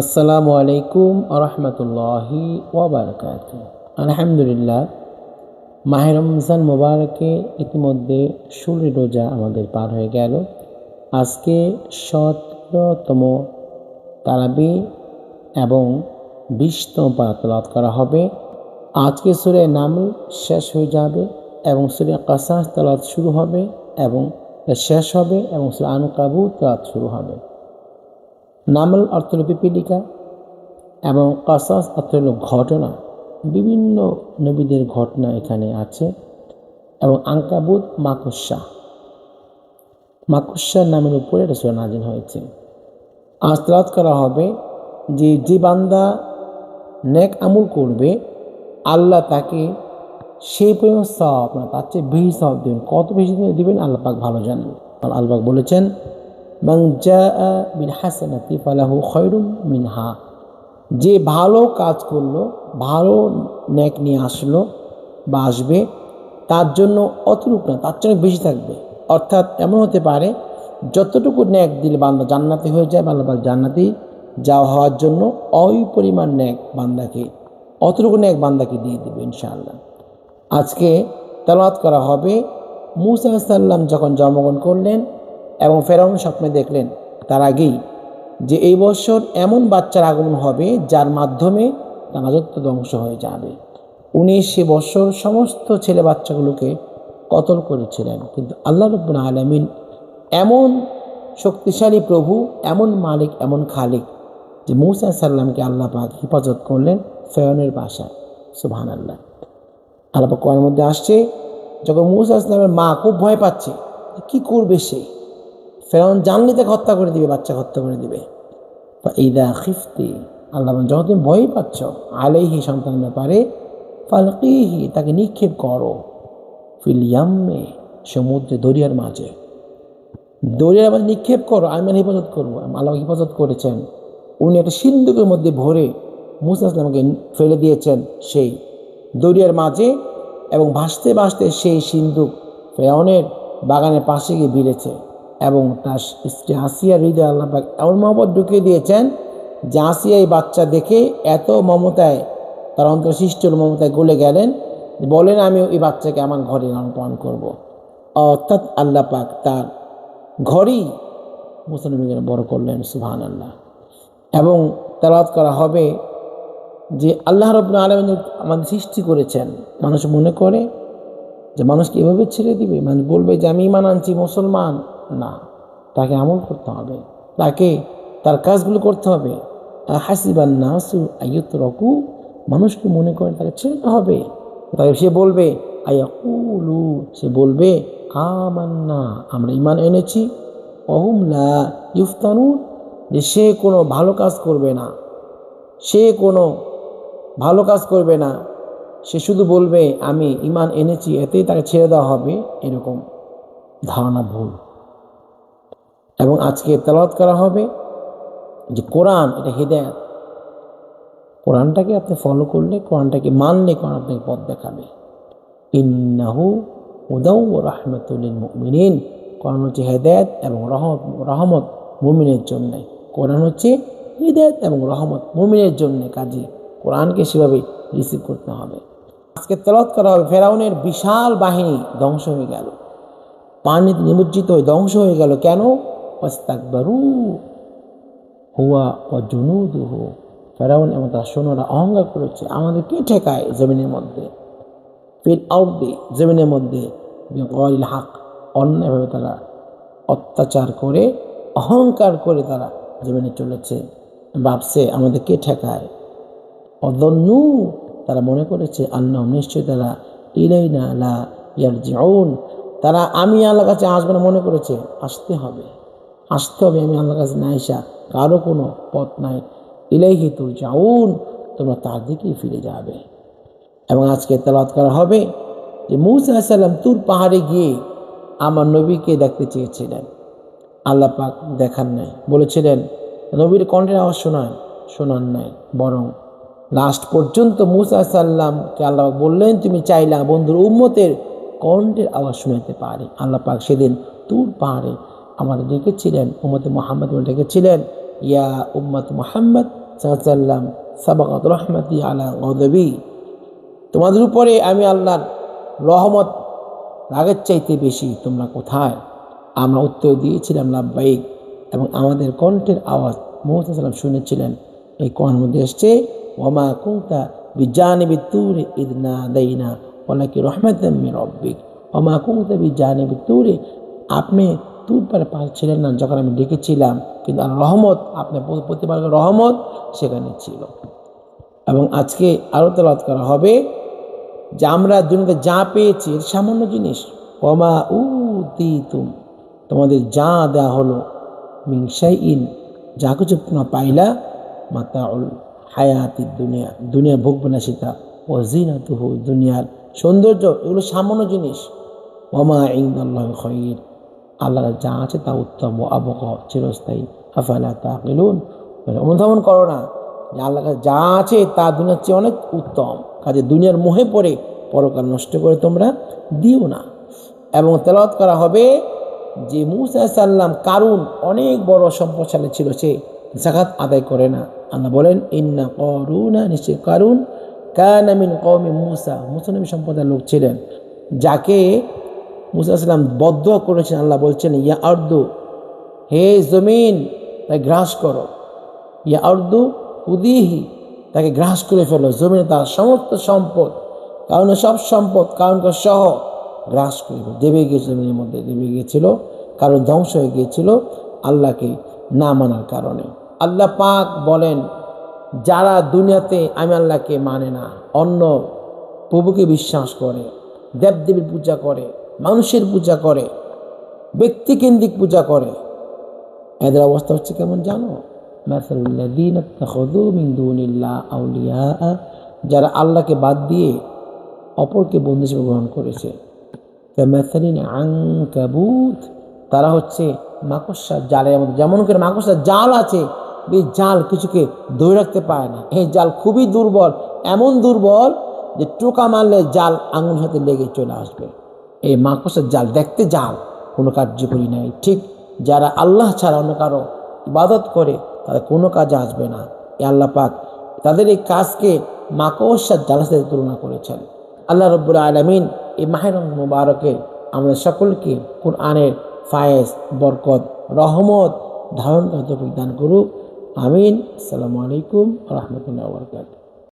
আসসালামু আলাইকুম আরহামতুল্লাহি ওয়াবারাকাতুহু। আলহামদুলিল্লাহ, মাহে রমজান মোবারকে ইতিমধ্যে 16 রোজা আমাদের পার হয়ে গেল। আজকে 17তম তারাবি এবং 20তম পারা তেলাওয়াত করা হবে। আজকে সূরা নামল শেষ হয়ে যাবে এবং সূরা কাসাস তেলাওয়াত শুরু হবে এবং শেষ হবে এবং সূরা আনকাবুত তেলাওয়াত শুরু হবে। নামল অর্থ হল পিপীলিকা এবং কাসাস অর্থ হল ঘটনা। বিভিন্ন নবীদের ঘটনা এখানে আছে। এবং আনকাবুত মাকড়সার নামের উপরে এটা সূরা নাযিল হয়েছে। আজ তেলাওয়াত করা হবে যে বান্দা নেক আমল করবে, আল্লাহ তাকে সেই পরিমাণ সওয়াব না, তার চেয়ে বেশি সওয়াব দেবেন। কত বেশি দিবেন আল্লাহ পাক ভালো জানেন। আল্লাহ পাক বলেছেন, মান জাআ বিল হাসানাতি ফালাহু খায়রুম মিনহা। যে ভালো কাজ করলো, ভালো নেক নিয়ে আসলো বা আসবে, তার জন্য অতটুকু না, তার চেয়ে বেশি থাকবে। অর্থাৎ এমন হতে পারে যতটুকু নেক দিলে বান্দা জান্নাতি হয়ে যায়, আল্লাহ পাক জান্নাতি যাওয়া হওয়ার জন্য ওই পরিমাণ নেক বান্দাকে, অতটুকু নেক বান্দাকে দিয়ে দিবে ইনশাআল্লাহ। আজকে তেলাওয়াত করা হবে মূসা আলাইহিস সালাম যখন জন্মগ্রহণ করলেন এবং ফেরাউন স্বপ্নে দেখলেন তার আগেই যে এই বছর এমন বাচ্চার আগমন হবে যার মাধ্যমে তার রাজত্ব ধ্বংস হয়ে যাবে। উনি সে বছর সমস্ত ছেলে বাচ্চাগুলোকে কতল করেছিলেন, কিন্তু আল্লাহ রাব্বুল আলামিন এমন শক্তিশালী প্রভু, এমন মালিক, এমন খালিক যে মূসা আলাইহিস সালামকে আল্লাহ পাক হেফাজত করলেন ফেরাউনের বাসায়। সুবহানাল্লাহ। আল্লাহ পাক কোরআনের মধ্যে আসছে, যখন মূসা আলাইহিস সালামের মা খুব ভয় পাচ্ছে কি করবে সে, ফেরাউন জানলে তাকে হত্যা করে দিবে, বাচ্চা হত্যা করে দিবে। ইদা খিফতি, আল্লাহ যখন তুমি ভয় পাচ্ছ আলাইহি সন্তানের ব্যাপারে, ফালকিহি তাকে নিক্ষেপ করো, ফিল ইয়াম্মে সমুদ্রে, দরিয়ার মাঝে নিক্ষেপ করো, আমি হেফাজত করবো। আল্লাহ হেফাজত করেছেন। উনি একটা সিন্ধুকের মধ্যে ভরে মূসা আলাইহিস সালামকে ফেলে দিয়েছেন সেই দরিয়ার মাঝে, এবং ভাসতে ভাসতে সেই সিন্ধুক ফেরাউনের বাগানের পাশে গিয়ে ভিড়েছে। এবং তার স্ত্রী আসিয়ার হৃদয়ে আল্লাহ পাক এমন মহব্বত ঢুকিয়ে দিয়েছেন যে আসিয়া এই বাচ্চা দেখে এত মমতায়, তার অন্তর্সৃষ্ট মমতায় গলে গেলেন, বলেন আমি এই বাচ্চাকে আমার ঘরে লালন পালন করবো। অর্থাৎ আল্লাহ পাক তার ঘরেই মূসা নবীকে বড় করলেন। সুবহানাল্লাহ। এবং তেলাওয়াত করা হবে যে আল্লাহ রাব্বুল আলামিন আমাদের সৃষ্টি করেছেন। মানুষ মনে করে যে মানুষকে এভাবে ছেড়ে দিবে, মানুষ বলবে যে আমি ঈমান আনছি, মুসলমান। না, তাকে আমল করতে হবে, তাকে তার কাজগুলো করতে হবে। হাসিবান নাসু আইয়ুতরাকু, মানুষকে মনে করে তাকে ছেড়ে হবে। তাকে সে বলবে আয়াকুলু, সে বলবে আমান্না, আমরা ঈমান এনেছি। ওহুম লা ইফতানুন, যে সে কোনো ভালো কাজ করবে না, সে কোনো ভালো কাজ করবে না, সে শুধু বলবে আমি ঈমান এনেছি, এতেই তাকে ছেড়ে দেওয়া হবে, এরকম ধারণা ভুল। এবং আজকে তেলাওয়াত করা হবে যে কোরআন এটা হিদায়াত। কোরআনটাকে আপনি ফলো করলে, কোরআনটাকে মানলে কোরআন আপনাকে পথ দেখাবে। ইন্নাহু হুদাউ ওয়া রাহমাতুল লিল মুমিনিন, কোরআন হচ্ছে হিদায়াত এবং রহমত মুমিনের জন্য। কোরআন হচ্ছে হিদায়াত এবং রহমত মুমিনের জন্য। কাজে কোরআনকে সেভাবে রিসিভ করতে হবে। আজকে তেলাওয়াত করা হবে ফেরাউনের বিশাল বাহিনী ধ্বংস হয়ে গেল, পানিতে নিমজ্জিত হয়ে ধ্বংস হয়ে গেল। কেন? ওয়াস্তাকবারু হুয়া ওয়া জুনুদুহু, ফেরাউন এবং তার সৈন্যরা অহংকার করেছে, আমাদের কে ঠেকায় জমিনের মধ্যে, ফিল আরদি, জমিনের মধ্যে, বিগাইরিল হক, অন্যায়ভাবে তারা অত্যাচার করে, অহংকার করে তারা জমিনে চলেছে, ভাবছে আমাদের কে ঠেকায়। অদন্নু, তারা মনে করেছে আন্নাহুম, নিশ্চয় তারা, ইলাইনা লা ইয়ারজিউন, তারা আমি আল্লাহর কাছে আসবে না মনে করেছে। আসতে হবে আমি আল্লাহর কাছে না আইসা কারো কোনো পথ নাই। ইলাইহি তুরজাউন, তোমরা তার দিকেই ফিরে যাবে। এবং আজকে তেলাওয়াত করা হবে যে মূসা আলাইহিস সালাম তুর পাহাড়ে গিয়ে আমার নবীকে দেখতে চেয়েছিলেন, আল্লাহ পাক দেখান নাই। বলেছিলেন নবীর কণ্ঠের আওয়াজ শোনান নাই, বরং লাস্ট পর্যন্ত মূসা আলাইহিস সালামকে আল্লাহ বললেন তুমি চাইলা বন্ধুর উম্মতের কণ্ঠের আওয়াজ শোনাতে পারে। আল্লাহ পাক সেদিন তুর পাহাড়ে আমাদের ডেকেছিলেন, উম্মতে মুহাম্মদ ডেকেছিলেন, ইয়া উম্মত মুহাম্মদ সাল্লাম সাবাকাত রহমতি আলা গদবি, তোমাদের উপরে আমি আল্লাহর রহমত রাগের চাইতে বেশি, তোমরা কোথায়? আমরা উত্তর দিয়েছিলাম লাব্বাইক, এবং আমাদের কণ্ঠের আওয়াজ মুহাম্মদ সাল্লাম শুনেছিলেন। এই কোরআনের মধ্যে এসছে ওয়ামা কুনতা বিজানিবি তুরি ইদ নাদাইনা ওয়ালাকি রাহমাতাম মির রাব্বিক, ওয়ামা কুনতা বিজানিবি তুরি, আপনি তুর পারে পাশ ছিলেন না যখন আমি ডেকেছিলাম, কিন্তু আর রহমত, আপনার প্রতিবার রহমত সেখানে ছিল। এবং আজকে আরও তেলাওয়াত করা হবে যে আমরা দুনিয়াতে যা পেয়েছি এর সামান্য জিনিস, ওমা উতিতুম, তোমাদের যা দেওয়া হলো, মিন শাইইন, যা কিছু তোমরা পাইলা, মাতাউল হায়াতি দুনিয়া, দুনিয়া ভোগবে না সেটা, ও জিনাতুহু, দুনিয়ার সৌন্দর্য, এগুলো সামান্য জিনিস। ওমা ইনদাল্লাহি খায়র, আল্লাহর যা আছে তা উত্তম, ও আবকা, চিরস্থায়ী। আফালা তাকিলুন, অনুধাবন করো না যে আল্লাহর কাছে যা আছে তা দুনিয়ার চেয়ে অনেক উত্তম, কাজে দুনিয়ার মোহে পড়ে পরকাল নষ্ট করে তোমরা দিও না। এবং তেলাওয়াত করা হবে যে মূসা সাল্লাম কারুন অনেক বড় সম্পদশালী ছিল, সে যাকাত আদায় করে না। আল্লাহ বলেন ইন্না কারুনা, নিশ্চয় কারুন কানা মিন কওমি মূসা, মূসা নবী সম্প্রদায়ের লোক ছিলেন, যাকে মূসা সাল্লাম বদদুয়া করেছেন। আল্লাহ বলছেন ইয়া আরদু, হে জমিন তাকে গ্রাস করো, ইয়া আরদু উদিহি, তাকে গ্রাস করে ফেলো, জমিনে তার সমস্ত সম্পদ, কারণ সব সম্পদ কারণ সহ গ্রাস করে দেবে গিয়েছিল, জমিনের মধ্যে দেবে গিয়েছিল, কারণ ধ্বংস হয়ে গিয়েছিল আল্লাহকে না মানার কারণে। আল্লাহ পাক বলেন যারা দুনিয়াতে আমি আল্লাহকে মানে না, অন্য প্রভুকে বিশ্বাস করে, দেবদেবীর পূজা করে, মানুষের পূজা করে, ব্যক্তিকেন্দ্রিক পূজা করে, এদের অবস্থা হচ্ছে কেমন জানো? মাসালুল্লাযীনা ইত্তাখাযু মিন দুনিল্লাহি আউলিয়া, যারা আল্লাহকে বাদ দিয়ে অপরকে বন্ধু হিসেবে গ্রহণ করেছে, কামাসালিন আনকাবুত, তারা হচ্ছে মাকড়সার জালের মতো। যেমন করে মাকড়সার জাল আছে, এই জাল কিছুকে ধরে রাখতে পারে না, এই জাল খুবই দুর্বল, এমন দুর্বল যে টোকা মারলে জাল আঙুল হাতে লেগে চলে আসবে। এই মাকড়সার জাল দেখতে জাল, কোনো কার্যকরী নাই। ঠিক যারা আল্লাহ ছাড়া অন্য কারো ইবাদত করে তাদের কোনো কাজে আসবে না। এ আল্লাহ পাক তাদের এই কাজকে মাকড়সার জালের সাথে তুলনা করেছেন। আল্লাহ রব্বুল আলামিন এই মাহে রমজান মুবারকে আমাদের সকলকে কুরআনের ফায়েজ, বরকত, রহমত ধারণ করতে দান করুক। আমিন। আসসালামু আলাইকুম ওয়া রাহমাতুল্লাহি ওয়া বারাকাতুহু।